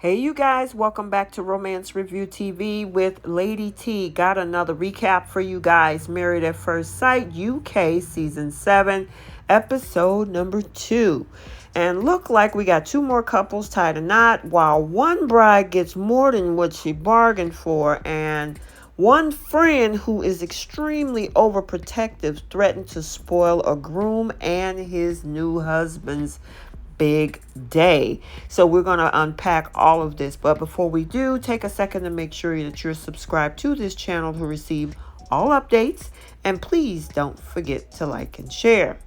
Hey, you guys, welcome back to Romance Review TV with Lady T. Got another recap for you guys. Married at First Sight, UK, Season 7, Episode number 2. And look like we got two more couples tied a knot, while one bride gets more than what she bargained for, and one friend who is extremely overprotective threatened to spoil a groom and his new husband's big day. So we're going to unpack all of this. But before we do, take a second to make sure that you're subscribed to this channel to receive all updates. And please don't forget to like and share.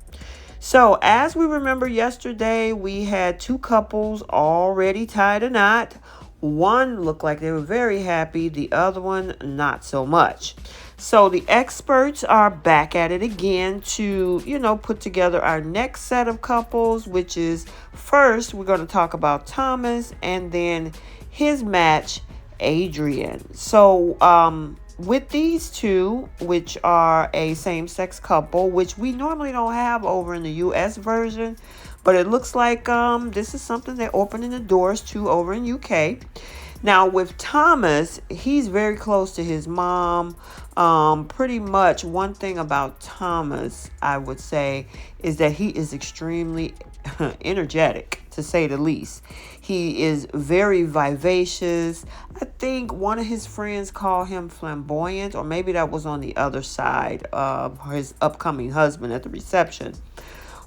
So as we remember yesterday, we had two couples already tied a knot. One looked like they were very happy. The other one, not so much. So the experts are back at it again to, put together our next set of couples, which is first, we're going to talk about Thomas and then his match, Adrian. So, with these two, which are a same-sex couple, which we normally don't have over in the U.S. version, but it looks like this is something they're opening the doors to over in UK. Now, with Thomas, he's very close to his mom. Pretty much one thing about Thomas, I would say, is that he is extremely energetic, to say the least. He is very vivacious. I think one of his friends called him flamboyant, or maybe that was on the other side of his upcoming husband at the reception.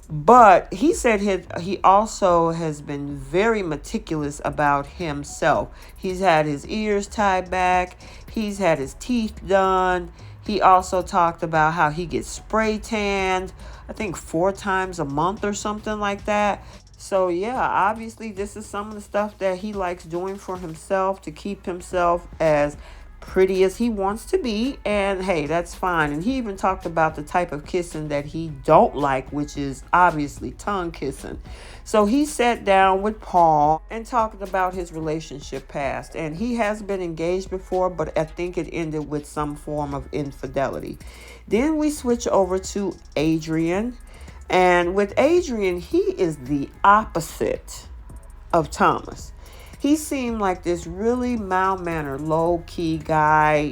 But he said he also has been very meticulous about himself. He's had his ears tied back. He's had his teeth done. He also talked about how he gets spray tanned, I think 4 times a month or something like that. So yeah, obviously this is some of the stuff that he likes doing for himself to keep himself as pretty as he wants to be, and hey, that's fine. And he even talked about the type of kissing that he don't like, which is obviously tongue kissing. So he sat down with Paul and talked about his relationship past, and he has been engaged before, but I think it ended with some form of infidelity. Then we switch over to Adrian, and with Adrian, he is the opposite of Thomas. He seemed like this really mild-mannered, low-key guy,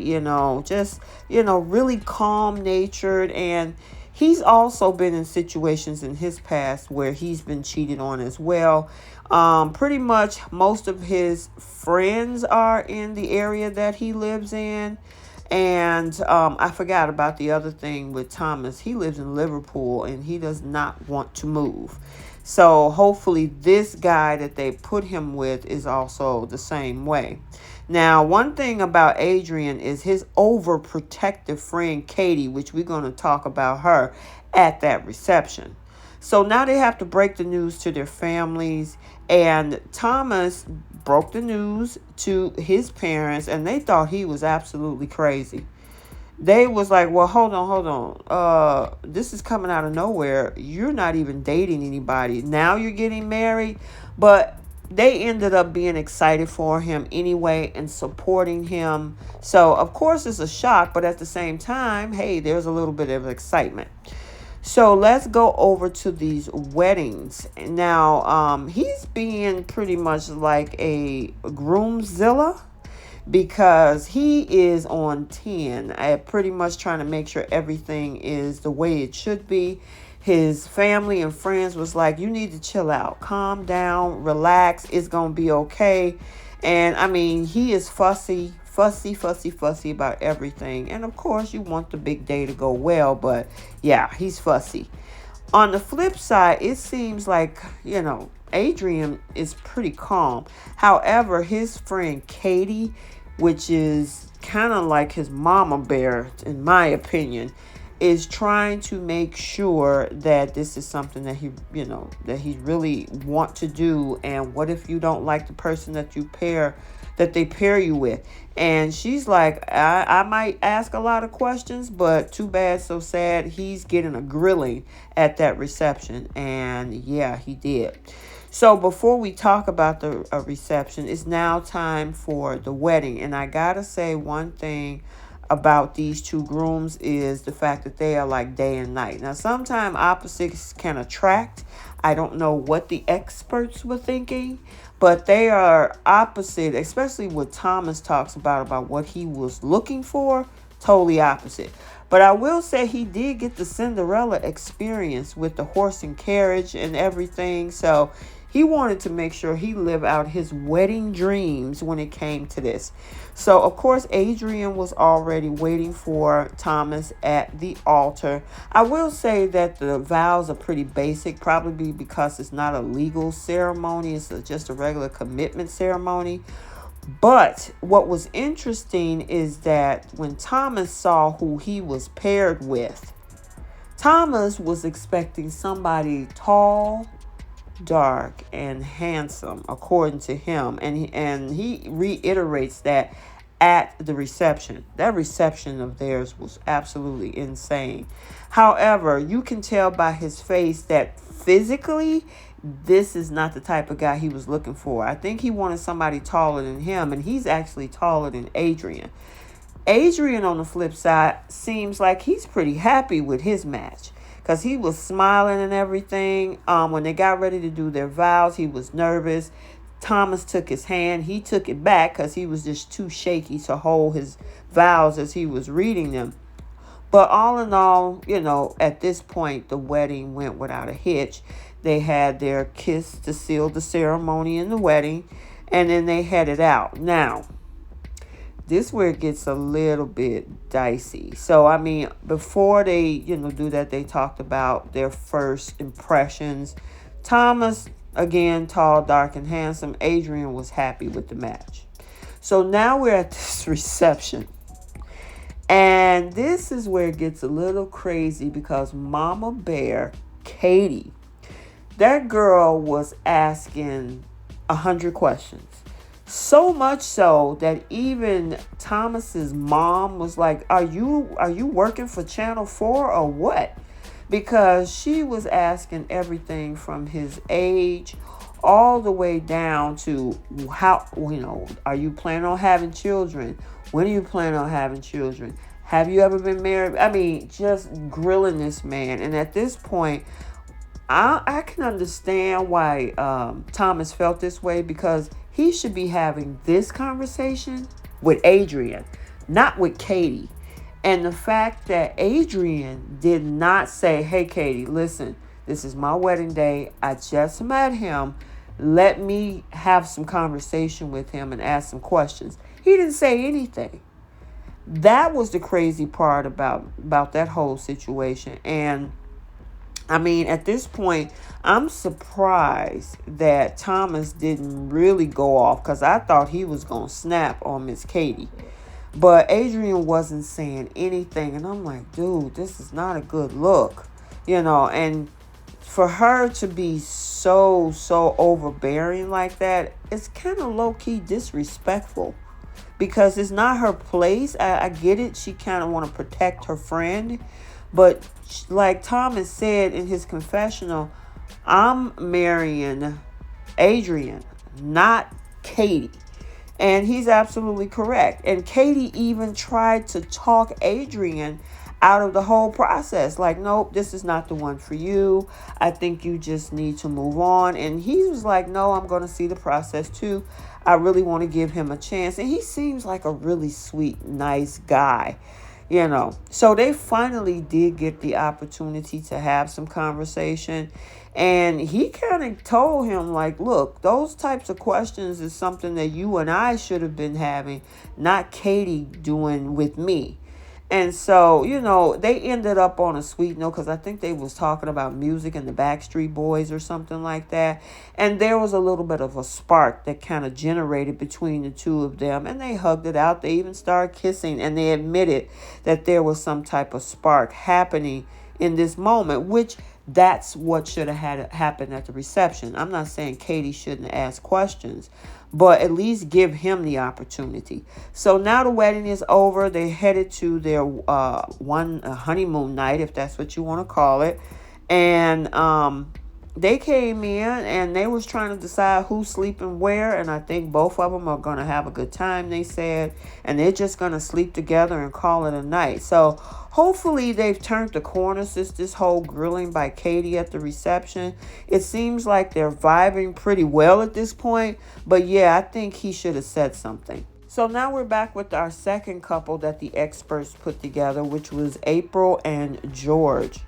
really calm-natured. And he's also been in situations in his past where he's been cheated on as well. Pretty much most of his friends are in the area that he lives in. And I forgot about the other thing with Thomas. He lives in Liverpool and he does not want to move. So hopefully this guy that they put him with is also the same way. Now, one thing about Adrian is his overprotective friend, Katie, which we're going to talk about her at that reception. So now they have to break the news to their families. And Thomas broke the news to his parents, and they thought he was absolutely crazy. They was like, well, hold on. This is coming out of nowhere. You're not even dating anybody. Now you're getting married. But they ended up being excited for him anyway and supporting him. So, of course, it's a shock. But at the same time, hey, there's a little bit of excitement. So let's go over to these weddings. Now, he's being pretty much like a groomzilla, because he is on 10, pretty much trying to make sure everything is the way it should be. His family and friends was like, you need to chill out, calm down, relax, it's going to be okay. And I mean, he is fussy about everything. And of course, you want the big day to go well, but yeah, he's fussy. On the flip side, it seems like, Adrian is pretty calm. However, his friend Katie, which is kind of like his mama bear, in my opinion, is trying to make sure that this is something that he really want to do. And what if you don't like the person that they pair you with? And she's like, I might ask a lot of questions, but too bad, so sad. He's getting a grilling at that reception. And yeah, he did. So before we talk about the reception, it's now time for the wedding. And I gotta say one thing about these two grooms is the fact that they are like day and night. Now, sometimes opposites can attract. I don't know what the experts were thinking, but they are opposite, especially what Thomas talks about what he was looking for, totally opposite. But I will say he did get the Cinderella experience with the horse and carriage and everything. So he wanted to make sure he lived out his wedding dreams when it came to this. So, of course, Adrian was already waiting for Thomas at the altar. I will say that the vows are pretty basic, probably because it's not a legal ceremony. It's just a regular commitment ceremony. But what was interesting is that when Thomas saw who he was paired with, Thomas was expecting somebody tall, dark, and handsome, according to him. And he reiterates that at the reception. That reception of theirs was absolutely insane. However, you can tell by his face that physically, this is not the type of guy he was looking for. I think he wanted somebody taller than him, and he's actually taller than Adrian. Adrian, on the flip side, seems like he's pretty happy with his match because he was smiling and everything. When they got ready to do their vows, he was nervous. Thomas took his hand. He took it back because he was just too shaky to hold his vows as he was reading them. But all in all, at this point, the wedding went without a hitch. They had their kiss to seal the ceremony and the wedding, and then they headed out. Now, this is where it gets a little bit dicey. So, I mean, before they, do that, they talked about their first impressions. Thomas, again, tall, dark, and handsome. Adrian was happy with the match. So now we're at this reception. And this is where it gets a little crazy because Mama Bear, Katie, that girl was asking 100 questions. So much so that even Thomas's mom was like, are you working for Channel 4 or what? Because she was asking everything from his age all the way down to how, are you planning on having children? When are you planning on having children? Have you ever been married? I mean, just grilling this man. And at this point, I can understand why Thomas felt this way, because he should be having this conversation with Adrian, not with Katie. And the fact that Adrian did not say, hey, Katie, listen, this is my wedding day. I just met him. Let me have some conversation with him and ask some questions. He didn't say anything. That was the crazy part about that whole situation. And I mean, at this point, I'm surprised that Thomas didn't really go off, because I thought he was going to snap on Miss Katie. But Adrian wasn't saying anything. And I'm like, dude, this is not a good look. And for her to be so overbearing like that, it's kind of low-key disrespectful. Because it's not her place. I get it. She kind of want to protect her friend. But like Thomas said in his confessional, I'm marrying Adrian, not Katie. And he's absolutely correct. And Katie even tried to talk Adrian out of the whole process. Like, nope, this is not the one for you. I think you just need to move on. And he was like, no, I'm going to see the process too. I really want to give him a chance. And he seems like a really sweet, nice guy. So they finally did get the opportunity to have some conversation. And he kind of told him, like, look, those types of questions is something that you and I should have been having, not Katie doing with me. And so, they ended up on a sweet note, because I think they was talking about music and the Backstreet Boys or something like that. And there was a little bit of a spark that kind of generated between the two of them. And they hugged it out. They even started kissing. And they admitted that there was some type of spark happening in this moment, which that's what should have had happen at the reception. I'm not saying Katie shouldn't ask questions, but at least give him the opportunity. So now the wedding is over. They headed to their honeymoon night, if that's what you want to call it. And they came in and they was trying to decide who's sleeping where, and I think both of them are going to have a good time, they said, and they're just going to sleep together and call it a night. So hopefully they've turned the corner since this whole grilling by Katie at the reception. It seems like they're vibing pretty well at this point, but yeah, I think he should have said something. So now we're back with our second couple that the experts put together, which was April and George.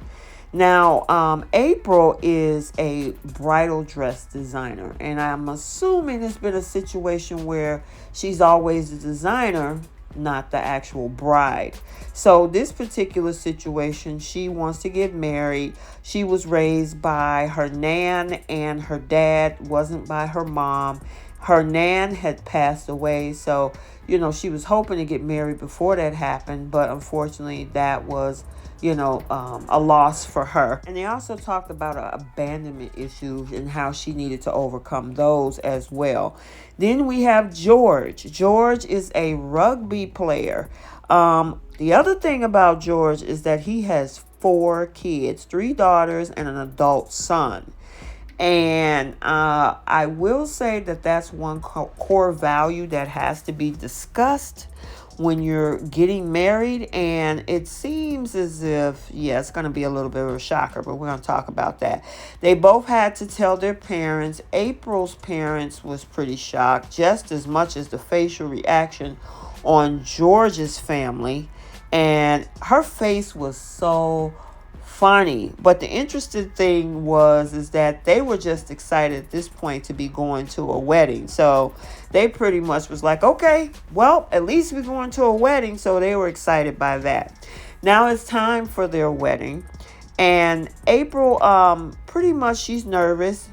Now, April is a bridal dress designer, and I'm assuming it's been a situation where she's always a designer, not the actual bride. So this particular situation, she wants to get married. She was raised by her nan, and her dad wasn't by her mom. Her nan had passed away, so she was hoping to get married before that happened, but unfortunately that was a loss for her. And they also talked about abandonment issues and how she needed to overcome those as well. Then we have George. George is a rugby player. The other thing about George is that he has 4 kids, 3 daughters and an adult son. And I will say that that's one core value that has to be discussed when you're getting married. And it seems as if, it's going to be a little bit of a shocker, but we're going to talk about that. They both had to tell their parents. April's parents was pretty shocked, just as much as the facial reaction on George's family. And her face was so funny. But the interesting thing is that they were just excited at this point to be going to a wedding. So they pretty much was like, okay, well, at least we're going to a wedding. So they were excited by that. Now it's time for their wedding. And April, pretty much she's nervous.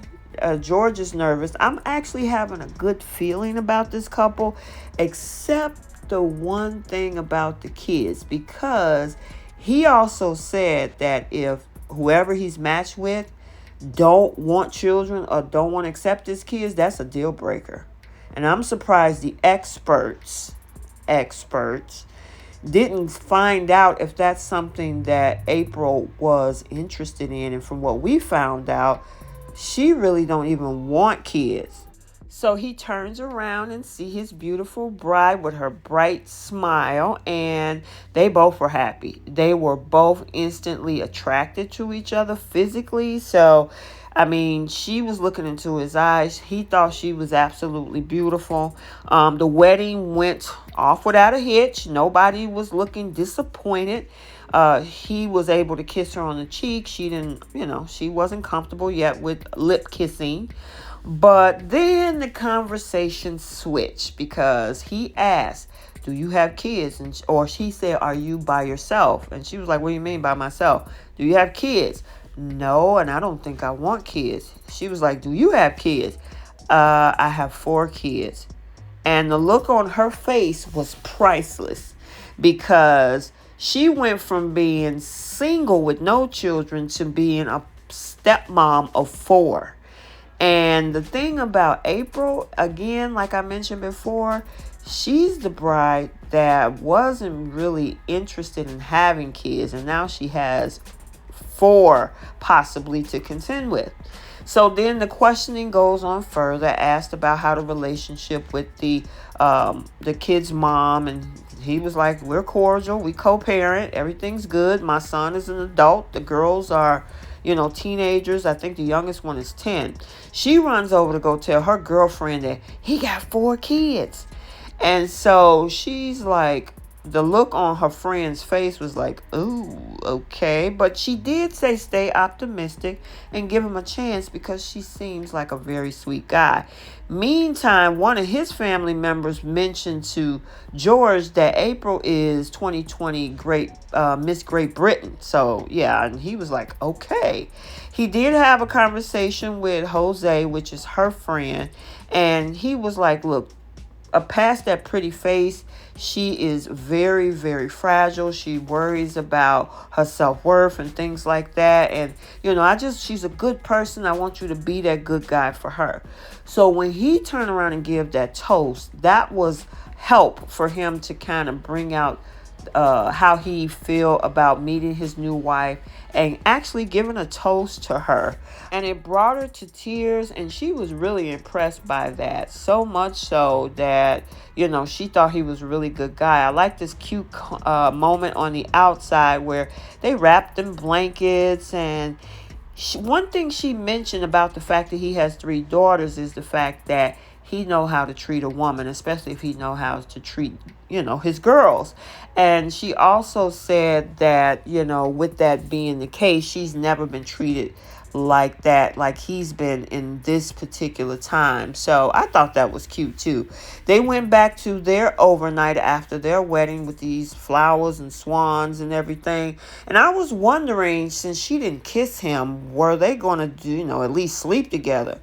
George is nervous. I'm actually having a good feeling about this couple, except the one thing about the kids, because he also said that if whoever he's matched with don't want children or don't want to accept his kids, that's a deal breaker. And I'm surprised the experts didn't find out if that's something that April was interested in. And from what we found out, she really don't even want kids. So he turns around and see his beautiful bride with her bright smile, and they both were happy. They were both instantly attracted to each other physically. So, she was looking into his eyes. He thought she was absolutely beautiful. The wedding went off without a hitch. Nobody was looking disappointed. He was able to kiss her on the cheek. She didn't, she wasn't comfortable yet with lip kissing. But then the conversation switched because he asked, do you have kids? Or she said, are you by yourself? And she was like, what do you mean by myself? Do you have kids? No, and I don't think I want kids. She was like, do you have kids? I have 4 kids. And the look on her face was priceless, because she went from being single with no children to being a stepmom of 4. And the thing about April, again, like I mentioned before, she's the bride that wasn't really interested in having kids. And now she has 4 possibly to contend with. So then the questioning goes on further, asked about how the relationship with the kid's mom. And he was like, we're cordial. We co-parent. Everything's good. My son is an adult. The girls are teenagers. I think the youngest one is 10. She runs over to go tell her girlfriend that he got 4 kids. And so she's like, the look on her friend's face was like, ooh, okay. But she did say stay optimistic and give him a chance, because she seems like a very sweet guy. Meantime, one of his family members mentioned to George that April is 2020 Miss Great Britain. So, yeah, and he was like, okay. He did have a conversation with Jose, which is her friend, and he was like, look, past that pretty face, she is very, very fragile. She worries about her self-worth and things like that. And, she's a good person. I want you to be that good guy for her. So when he turned around and gave that toast, that was help for him to kind of bring out how he feel about meeting his new wife and actually giving a toast to her. And it brought her to tears, and she was really impressed by that. So much so that, she thought he was a really good guy. I like this cute moment on the outside where they wrapped in blankets, and one thing she mentioned about the fact that he has 3 daughters is the fact that he know how to treat a woman, especially if he know how to treat, his girls. And she also said that, with that being the case, she's never been treated like that, like he's been in this particular time. So I thought that was cute too. They went back to their overnight after their wedding with these flowers and swans and everything. And I was wondering, since she didn't kiss him, were they going to do, at least sleep together?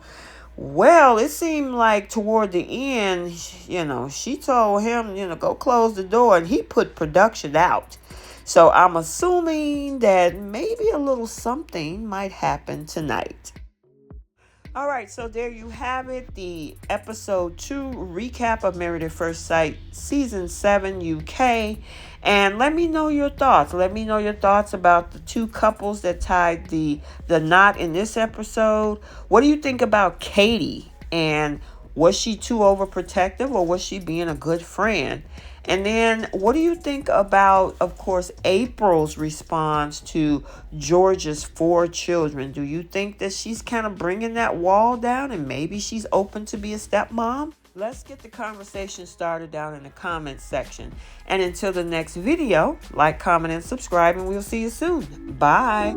Well, it seemed like toward the end, she told him, go close the door, and he put production out. So I'm assuming that maybe a little something might happen tonight. All right, so there you have it, the episode 2 recap of Married at First Sight season 7 UK. And let me know your thoughts. Let me know your thoughts about the 2 couples that tied the knot in this episode. What do you think about Katie? And was she too overprotective, or was she being a good friend? And then what do you think about, of course, April's response to George's 4 children? Do you think that she's kind of bringing that wall down and maybe she's open to be a stepmom? Let's get the conversation started down in the comments section. And until the next video, like, comment, and subscribe, and we'll see you soon. Bye.